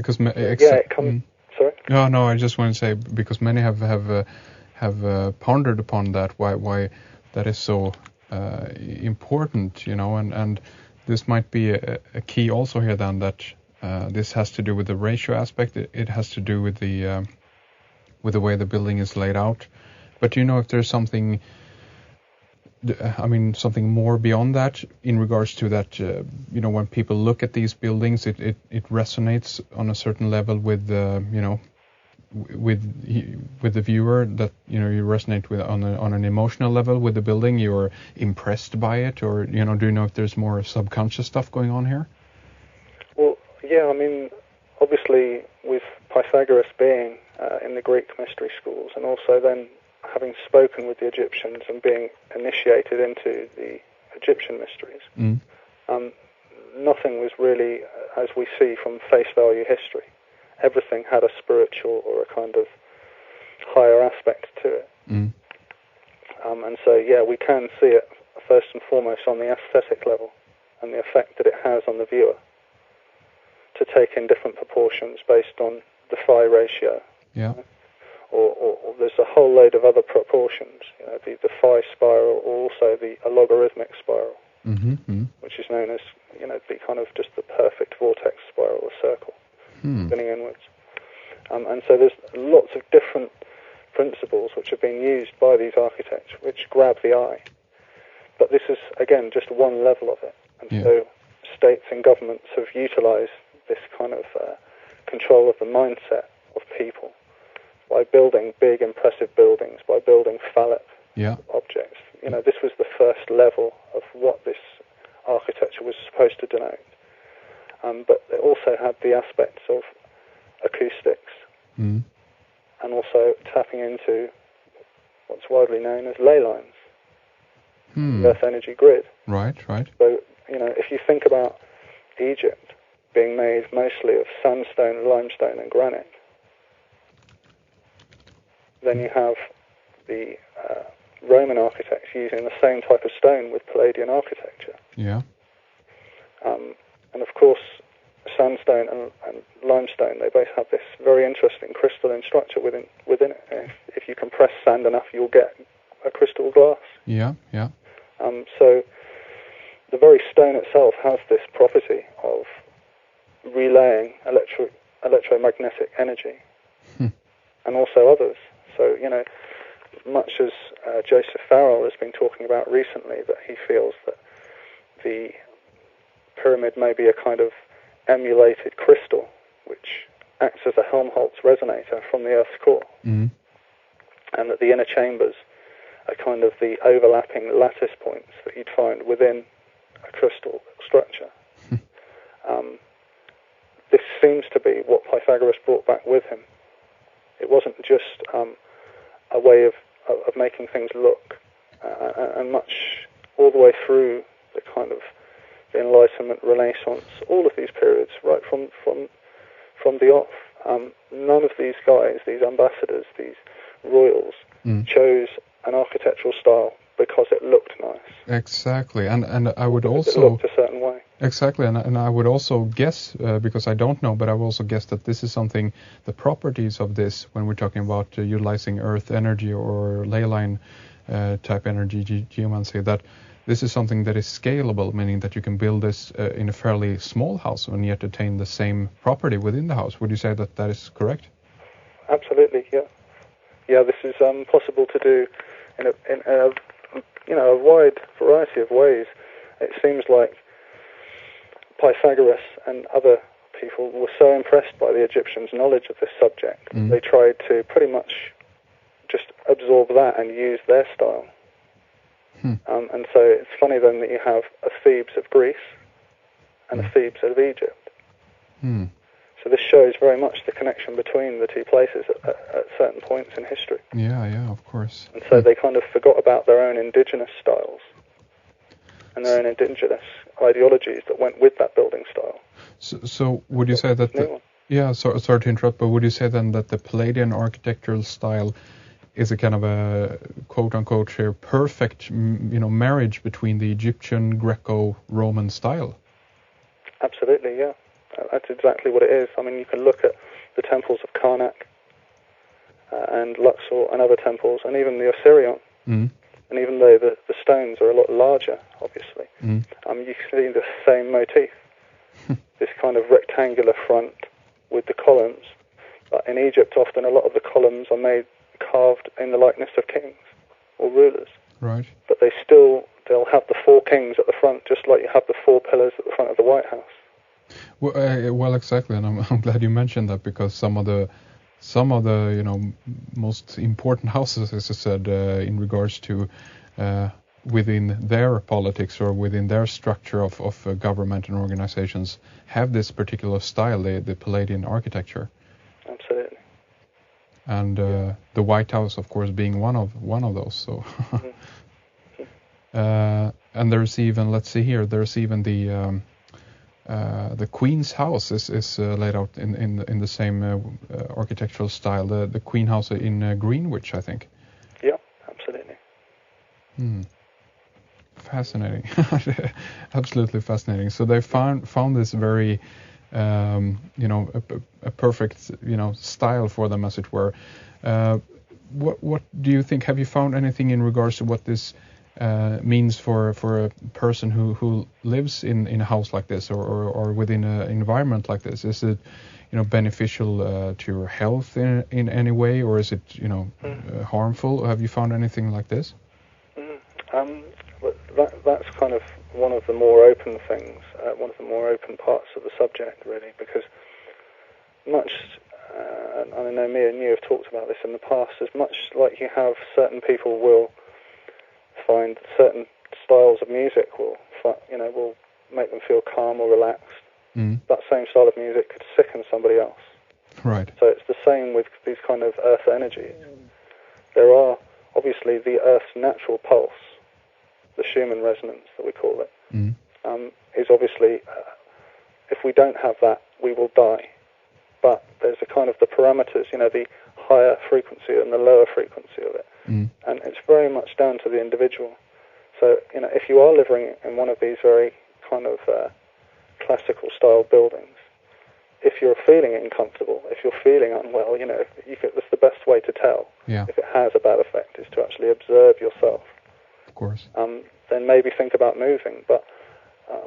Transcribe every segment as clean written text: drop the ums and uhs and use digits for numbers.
Because it comes. Sorry. No. I just want to say because many have pondered upon that why that is so important, and this might be a key also here then that this has to do with the ratio aspect. It has to do with the way the building is laid out. But if there's something, something more beyond that in regards to that, when people look at these buildings, it resonates on a certain level with with the viewer, that you resonate with on an emotional level with the building. You're impressed by it, or do you know if there's more subconscious stuff going on here? Well, yeah, obviously with Pythagoras being in the Greek mystery schools, and also then having spoken with the Egyptians and being initiated into the Egyptian mysteries, nothing was really as we see from face value history. Everything had a spiritual or a kind of higher aspect to it. And so, yeah, we can see it first and foremost on the aesthetic level and the effect that it has on the viewer to take in different proportions based on the phi ratio. Yeah. Or there's a whole load of other proportions, the phi spiral, or also a logarithmic spiral, which is known as, the kind of just the perfect vortex spiral or circle, spinning inwards. And so there's lots of different principles which have been used by these architects which grab the eye. But this is, again, just one level of it. And so states and governments have utilized this kind of control of the mindset of people by building big, impressive buildings, by building phallic objects. This was the first level of what this architecture was supposed to denote. But it also had the aspects of acoustics and also tapping into what's widely known as ley lines, the Earth energy grid. Right. So, if you think about Egypt being made mostly of sandstone, limestone and granite, then you have the Roman architects using the same type of stone with Palladian architecture. Yeah. And of course, sandstone and limestone, they both have this very interesting crystalline structure within it. If you compress sand enough, you'll get a crystal glass. Yeah. So the very stone itself has this property of relaying electromagnetic energy and also others. So, much as Joseph Farrell has been talking about recently, that he feels that the pyramid may be a kind of emulated crystal which acts as a Helmholtz resonator from the Earth's core, and that the inner chambers are kind of the overlapping lattice points that you'd find within a crystal structure. This seems to be what Pythagoras brought back with him. It wasn't just a way of making things look, and much all the way through the kind of the Enlightenment, Renaissance, all of these periods, right from the off. None of these guys, these ambassadors, these royals, chose an architectural style because it looked nice. Exactly, and I would also... It looked a certain way. Exactly, and I would also guess, because I don't know, but I would also guess that this is something, the properties of this, when we're talking about utilizing earth energy or ley line type energy, geomancy, that this is something that is scalable, meaning that you can build this in a fairly small house and yet attain the same property within the house. Would you say that that is correct? Absolutely, yeah. Yeah, this is possible to do in a wide variety of ways. It seems like Pythagoras and other people were so impressed by the Egyptians' knowledge of this subject, they tried to pretty much just absorb that and use their style. And so it's funny then that you have a Thebes of Greece and a Thebes of Egypt. So this shows very much the connection between the two places at certain points in history. Yeah, of course. And so they kind of forgot about their own indigenous styles and their own indigenous ideologies that went with that building style. So would you say that... sorry to interrupt, but would you say then that the Palladian architectural style is a kind of a quote-unquote perfect, marriage between the Egyptian, Greco-Roman style? Absolutely, yeah. That's exactly what it is. I mean, you can look at the temples of Karnak and Luxor and other temples, and even the Osirion. And even though the stones are a lot larger, obviously, you see the same motif. This kind of rectangular front with the columns. But in Egypt, often a lot of the columns are carved in the likeness of kings or rulers. Right. But they'll have the 4 kings at the front, just like you have the 4 pillars at the front of the White House. Well, exactly, and I'm glad you mentioned that, because some of the most important houses, as I said, in regards to within their politics or within their structure of government and organizations, have this particular style, the Palladian architecture. Absolutely. And the White House, of course, being one of those. So, and there's even, let's see here, there's even the Queen's house is laid out in the same architectural style. The Queen House in Greenwich, I think. Yeah, absolutely. Fascinating, absolutely fascinating. So they found this very, a perfect, style for them, as it were. What do you think? Have you found anything in regards to what this means for a person who lives in a house like this or within an environment like this? Is it beneficial to your health in any way, or is it harmful? Have you found anything like this? That's kind of one of the more open things, one of the more open parts of the subject, really, because much, and I know me and you have talked about this in the past, as much like you have certain people will find certain styles of music will make them feel calm or relaxed. That same style of music could sicken somebody else. Right. So it's the same with these kind of earth energies. There are obviously the Earth's natural pulse, the Schumann resonance that we call it, is obviously, if we don't have that, we will die. But there's a kind of the parameters, the higher frequency and the lower frequency of it. And it's very much down to the individual. So, if you are living in one of these very kind of classical style buildings, if you're feeling uncomfortable, if you're feeling unwell, that's the best way to tell if it has a bad effect, is to actually observe yourself. Of course. Then maybe think about moving. But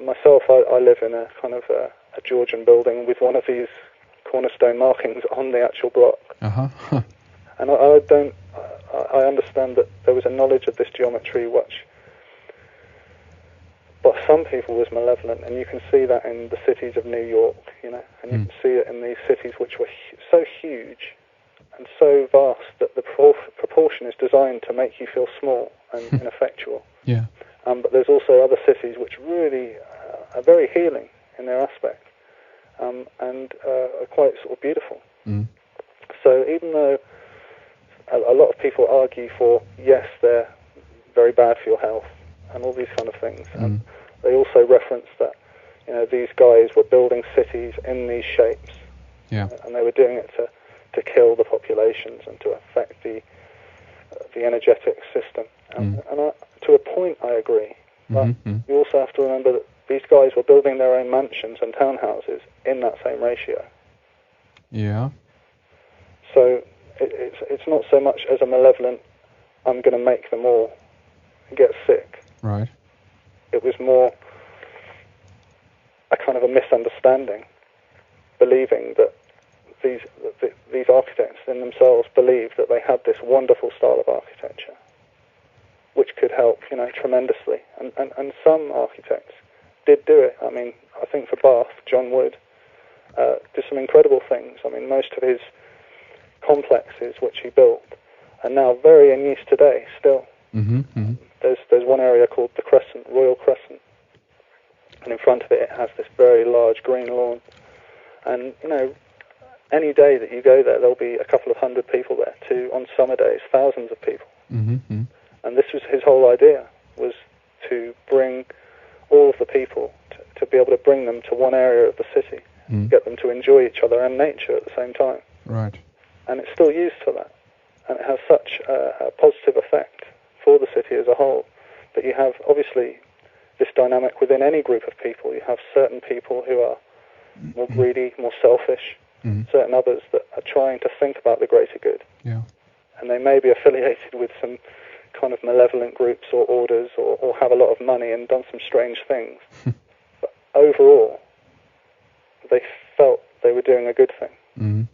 myself, I live in a kind of a Georgian building with one of these cornerstone markings on the actual block. And I understand that there was a knowledge of this geometry which, by some people, was malevolent, and you can see that in the cities of New York, and you can see it in these cities which were so huge and so vast that the proportion is designed to make you feel small and ineffectual. Yeah. But there's also other cities which really are very healing in their aspect, and are quite sort of beautiful. So even though a lot of people argue for, yes, they're very bad for your health and all these kind of things, and they also reference that these guys were building cities in these shapes, and they were doing it to kill the populations and to affect the energetic system. And to a point, I agree. But you also have to remember that these guys were building their own mansions and townhouses in that same ratio. Yeah. So it's not so much as a malevolent, I'm going to make them all get sick. Right. It was more a kind of a misunderstanding, believing that these architects in themselves believed that they had this wonderful style of architecture, which could help, tremendously. And some architects did do it. I mean, I think for Bath, John Wood did some incredible things. I mean, most of his complexes which he built are now very in use today still. There's one area called the Crescent, Royal Crescent, and in front of it has this very large green lawn. And, any day that you go there, there'll be a couple of hundred people there, on summer days, thousands of people. And this was his whole idea, was to bring all of the people, to be able to bring them to one area of the city, get them to enjoy each other and nature at the same time. Right. And it's still used for that. And it has such a positive effect for the city as a whole. But you have, obviously, this dynamic within any group of people. You have certain people who are more greedy, more selfish. Certain others that are trying to think about the greater good. Yeah. And they may be affiliated with some kind of malevolent groups or orders or have a lot of money and done some strange things. But overall, they felt they were doing a good thing.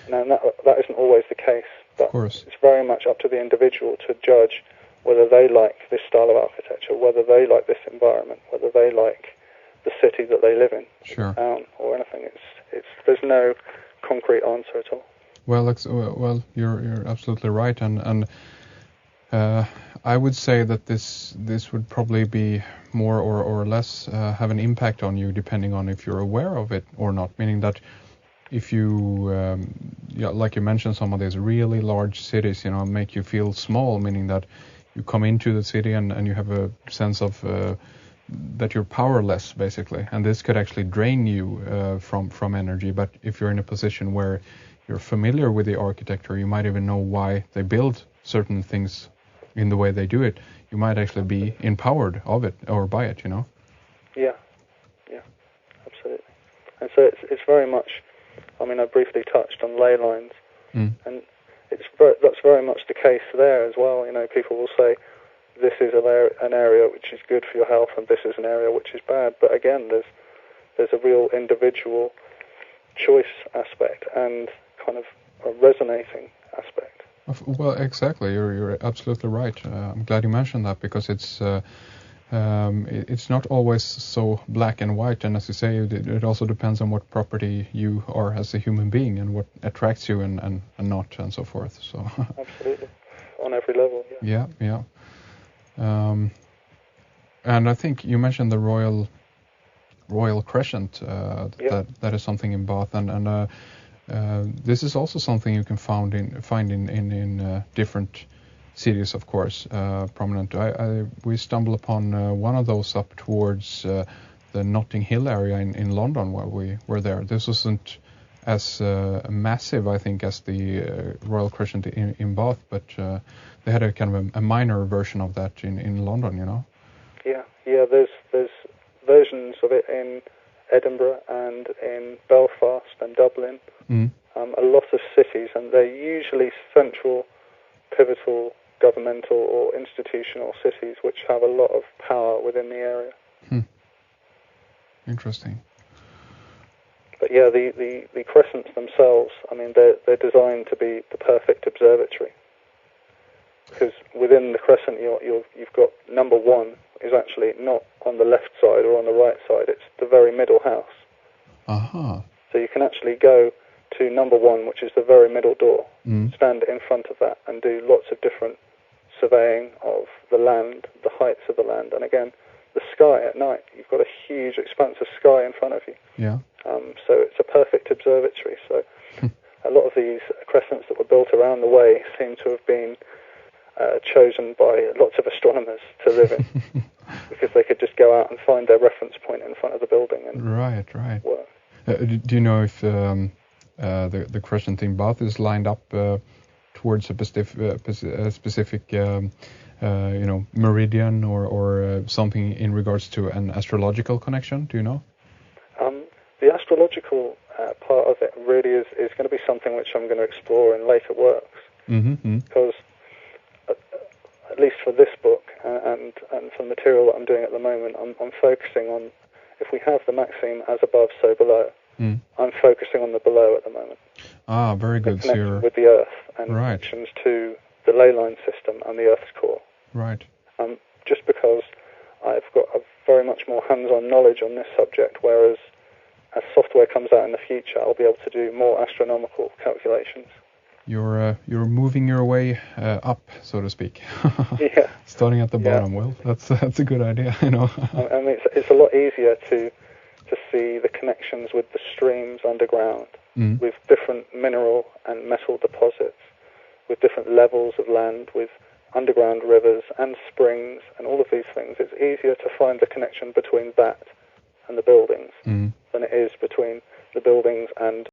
Now, that isn't always the case, but of course. It's very much up to the individual to judge whether they like this style of architecture, whether they like this environment, whether they like the city that they live in, sure. the town, or anything. There's no concrete answer at all. Well, you're absolutely right, and I would say that this would probably be more or less have an impact on you depending on if you're aware of it or not. Meaning that if you, like you mentioned, some of these really large cities, make you feel small. Meaning that you come into the city and you have a sense of that you're powerless, basically, and this could actually drain you from energy. But if you're in a position where you're familiar with the architecture, you might even know why they build certain things in the way they do it. You might actually be empowered of it or by it, Yeah, absolutely. And so it's very much. I mean, I briefly touched on ley lines, and that's very much the case there as well. People will say, this is an area which is good for your health, and this is an area which is bad. But again, there's a real individual choice aspect and kind of a resonating aspect. Well, exactly. You're absolutely right. I'm glad you mentioned that because it's not always so black and white. And as you say, it also depends on what property you are as a human being and what attracts you and not and so forth. So absolutely, on every level. Yeah. And I think you mentioned the Royal Crescent. That is something in Bath, and this is also something you can find in different cities, of course, prominent. We stumbled upon one of those up towards the Notting Hill area in London while we were there. This wasn't as massive, I think, as the Royal Crescent in Bath, but they had a kind of a minor version of that in London, Yeah. There's versions of it in Edinburgh and in Belfast and Dublin. A lot of cities, and they're usually central, pivotal, governmental or institutional cities which have a lot of power within the area. Interesting. But yeah, the crescents themselves, I mean, they're designed to be the perfect observatory. Because within the crescent, you've got number one is actually not on the left side or on the right side. It's the very middle house. So you can actually go to number one, which is the very middle door, stand in front of that and do lots of different surveying of the land, the heights of the land, and again, the sky at night. You've got a huge expanse of sky in front of you. Yeah. So it's a perfect observatory. So a lot of these crescents that were built around the way seem to have been chosen by lots of astronomers to live in because they could just go out and find their reference point in front of the building and work. Do you know if the crescent in Bath is lined up towards a specific meridian or something in regards to an astrological connection? Do you know? The astrological part of it really is going to be something which I'm going to explore in later works. Because at least for this book and for the material that I'm doing at the moment, I'm focusing on, if we have the maxim as above, so below, I'm focusing on the below at the moment. Very good. The connection with the Earth and connections to the ley line system and the Earth's core. Right. Just because I've got a very much more hands-on knowledge on this subject, whereas as software comes out in the future, I'll be able to do more astronomical calculations. You're moving your way up, so to speak. Yeah. Starting at the bottom. Well, that's a good idea. I mean, it's a lot easier to see the connections with the streams underground, with different mineral and metal deposits, with different levels of land, with underground rivers and springs and all of these things. It's easier to find the connection between that and the buildings than it is between the buildings and